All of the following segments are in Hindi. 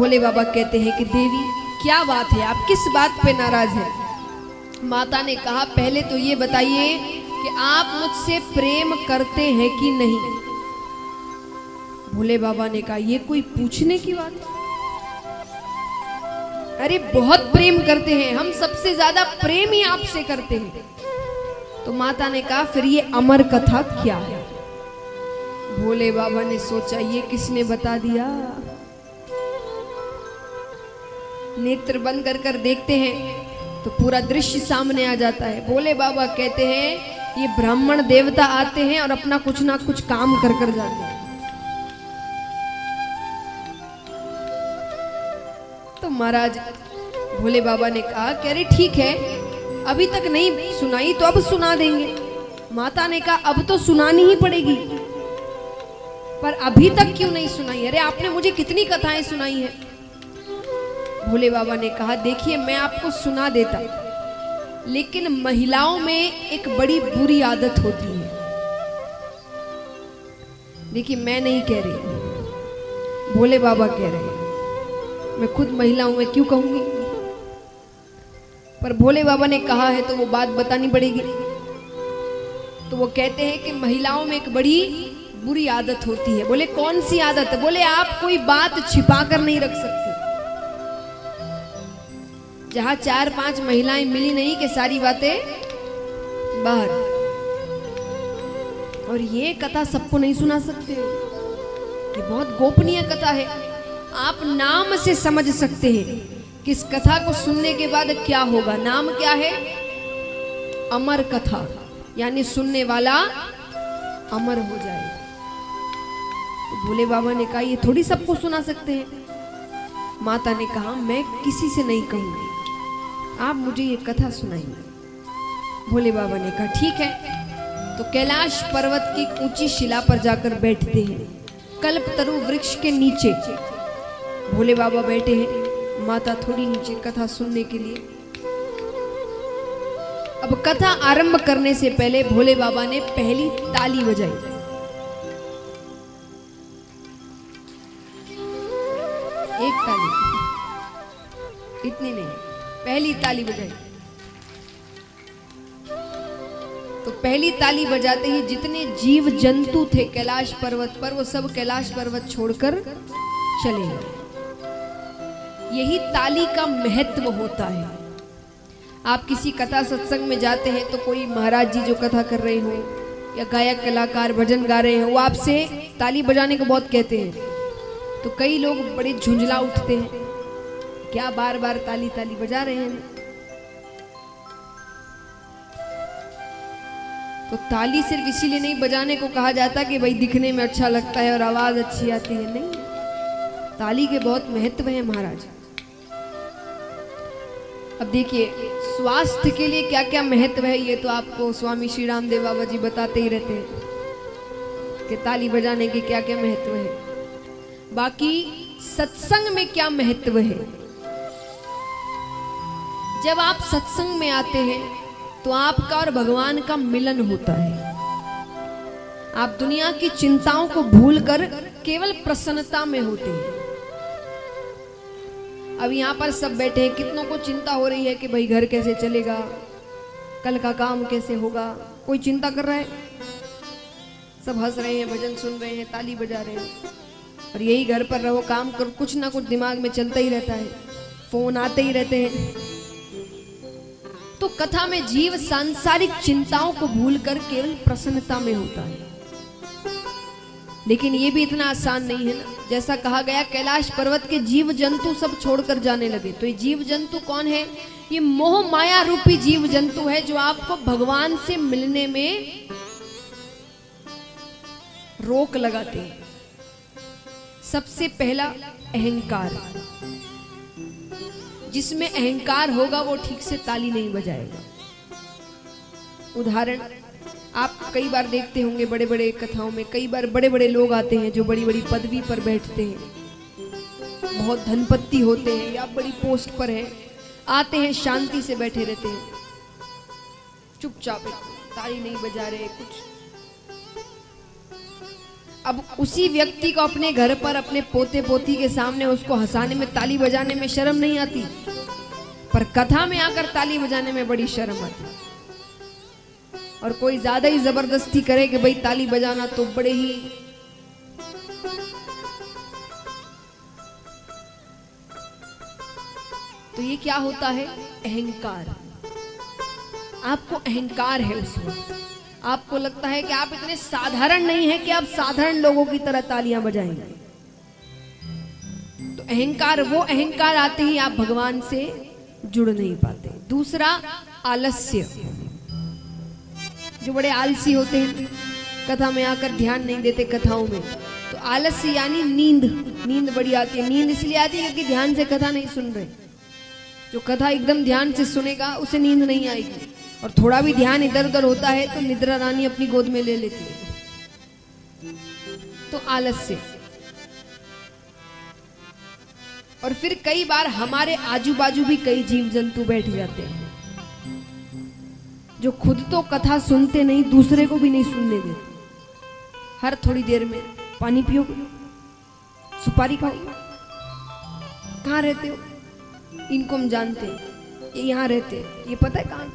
भोले बाबा कहते हैं कि देवी क्या बात है, आप किस बात पे नाराज हैं? माता ने कहा पहले तो ये बताइए कि आप मुझसे प्रेम करते हैं कि नहीं। भोले बाबा ने कहा ये कोई पूछने की बात है? अरे बहुत प्रेम करते हैं, हम सबसे ज्यादा प्रेम ही आपसे करते हैं। तो माता ने कहा फिर ये अमर कथा क्या है? भोले बाबा ने सोचा ये किसने बता दिया। नेत्र बंद कर कर देखते हैं तो पूरा दृश्य सामने आ जाता है। भोले बाबा कहते हैं ये ब्राह्मण देवता आते हैं और अपना कुछ ना कुछ काम कर कर जाते हैं। तो महाराज भोले बाबा ने कहा कि अरे ठीक है, अभी तक नहीं सुनाई तो अब सुना देंगे। माता ने कहा अब तो सुनानी ही पड़ेगी, पर अभी तक क्यों नहीं सुनाई? अरे आपने मुझे कितनी कथाएं सुनाई है। भोले बाबा ने कहा देखिए मैं आपको सुना देता, लेकिन महिलाओं में एक बड़ी बुरी आदत होती है। देखिए मैं नहीं कह रही, भोले बाबा कह रहे हैं, मैं खुद महिला हूं, मैं क्यों कहूंगी? पर भोले बाबा ने कहा है तो वो बात बतानी पड़ेगी। तो वो कहते हैं कि महिलाओं में एक बड़ी बुरी आदत होती है। बोले कौन सी आदत है? बोले आप कोई बात छिपा कर नहीं रख सकते। जहां 4-5 महिलाएं मिली नहीं कि सारी बातें बाहर। और ये कथा सबको नहीं सुना सकते, ये बहुत गोपनीय कथा है। आप नाम से समझ सकते हैं कि इस कथा को सुनने के बाद क्या होगा। नाम क्या है? अमर कथा, यानी सुनने वाला अमर हो जाए। तो भोले बाबा ने कहा ये थोड़ी सबको सुना सकते हैं। माता ने कहा मैं किसी से नहीं कहूंगी, आप मुझे ये कथा सुनाइए। भोले बाबा ने कहा ठीक है। तो कैलाश पर्वत की ऊंची शिला पर जाकर बैठते हैं। कल्पतरु वृक्ष के नीचे भोले बाबा बैठे हैं, माता थोड़ी नीचे कथा सुनने के लिए। अब कथा आरंभ करने से पहले भोले बाबा ने पहली ताली बजाई। एक ताली, इतनी नहीं, पहली ताली बजाई। तो पहली ताली बजाते ही जितने जीव जंतु थे कैलाश पर्वत पर, वो सब कैलाश पर्वत छोड़कर चले गए। यही ताली का महत्व होता है। आप किसी कथा सत्संग में जाते हैं तो कोई महाराज जी जो कथा कर रहे हो या गायक कलाकार भजन गा रहे हो, वो आपसे ताली बजाने को बहुत कहते हैं। तो कई लोग बड़े झुंझला उठते हैं, क्या बार बार ताली ताली बजा रहे हैं। तो ताली सिर्फ इसीलिए नहीं बजाने को कहा जाता कि भाई दिखने में अच्छा लगता है और आवाज अच्छी आती है, नहीं, ताली के बहुत महत्व है महाराज। अब देखिए स्वास्थ्य के लिए क्या क्या महत्व है, ये तो आपको स्वामी श्री रामदेव बाबा जी बताते ही रहते हैं कि ताली बजाने के क्या क्या महत्व है। बाकी सत्संग में क्या महत्व है? जब आप सत्संग में आते हैं तो आपका और भगवान का मिलन होता है। आप दुनिया की चिंताओं को भूलकर केवल प्रसन्नता में होते हैं। अब यहाँ पर सब बैठे हैं, कितनों को चिंता हो रही है कि भाई घर कैसे चलेगा, कल का काम कैसे होगा। कोई चिंता कर रहा है? सब हंस रहे हैं, भजन सुन रहे हैं, ताली बजा रहे हैं। और यही घर पर रहो, काम कर, कुछ ना कुछ दिमाग में चलता ही रहता है, फोन आते ही रहते हैं। तो कथा में जीव सांसारिक चिंताओं को भूलकर केवल प्रसन्नता में होता है। लेकिन ये भी इतना आसान नहीं है ना। जैसा कहा गया कैलाश पर्वत के जीव जंतु सब छोड़कर जाने लगे। तो ये जीव जंतु कौन है? ये मोह माया रूपी जीव जंतु है जो आपको भगवान से मिलने में रोक लगाते हैं। सबसे पहला अहंकार। जिसमें अहंकार होगा वो ठीक से ताली नहीं बजाएगा। उदाहरण आप कई बार देखते होंगे बड़े बड़े कथाओं में, कई बार बड़े बड़े लोग आते हैं जो बड़ी बड़ी पदवी पर बैठते हैं, बहुत धनपति होते हैं या बड़ी पोस्ट पर हैं, आते हैं शांति से बैठे रहते हैं, चुपचाप ताली नहीं बजा रहे कुछ। अब उसी व्यक्ति को अपने घर पर अपने पोते पोती के सामने उसको हंसाने में, ताली बजाने में शर्म नहीं आती, पर कथा में आकर ताली बजाने में बड़ी शर्म आती। और कोई ज्यादा ही जबरदस्ती करे कि भाई ताली बजाना, तो बड़े ही तो ये क्या होता है? अहंकार। आपको अहंकार है उस वक्त, आपको लगता है कि आप इतने साधारण नहीं हैं कि आप साधारण लोगों की तरह तालियां बजाएंगे। तो अहंकार, वो अहंकार आते ही आप भगवान से जुड़ नहीं पाते। दूसरा, आलस्य। जो बड़े आलसी होते हैं, कथा में आकर ध्यान नहीं देते कथाओं में, तो आलस्य यानी नींद। नींद बड़ी आती है। नींद इसलिए आती है क्योंकि ध्यान से कथा नहीं सुन रहे। जो कथा एकदम ध्यान से सुनेगा उसे नींद नहीं आएगी, और थोड़ा भी ध्यान इधर उधर होता है तो निद्रा रानी अपनी गोद में ले लेती है। तो आलस्य। और फिर कई बार हमारे आजू बाजू भी कई जीव जंतु बैठ जाते हैं जो खुद तो कथा सुनते नहीं, दूसरे को भी नहीं सुनने देते। हर थोड़ी देर में पानी पियोगे, सुपारी खाओगे, कहाँ रहते हो, इनको हम जानते हैं, ये यहाँ रहते हैं, ये पता है कहाँ,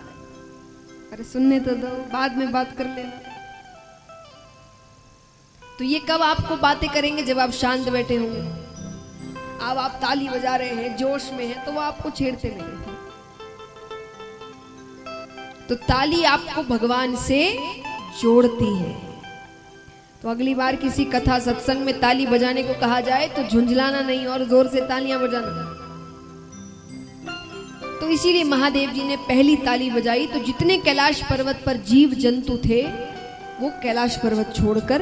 अरे सुनने तो दो, बाद में बात कर लेना। तो ये कब आपको बातें करेंगे? जब आप शांत बैठे होंगे। अब आप ताली बजा रहे हैं, जोश में हैं, तो वो आपको छेड़ते नहीं। तो ताली आपको भगवान से जोड़ती है। तो अगली बार किसी कथा सत्संग में ताली बजाने को कहा जाए तो झुंझलाना नहीं और जोर से तालियां बजाना। तो इसीलिए महादेव जी ने पहली ताली बजाई, तो जितने कैलाश पर्वत पर जीव जंतु थे वो कैलाश पर्वत छोड़कर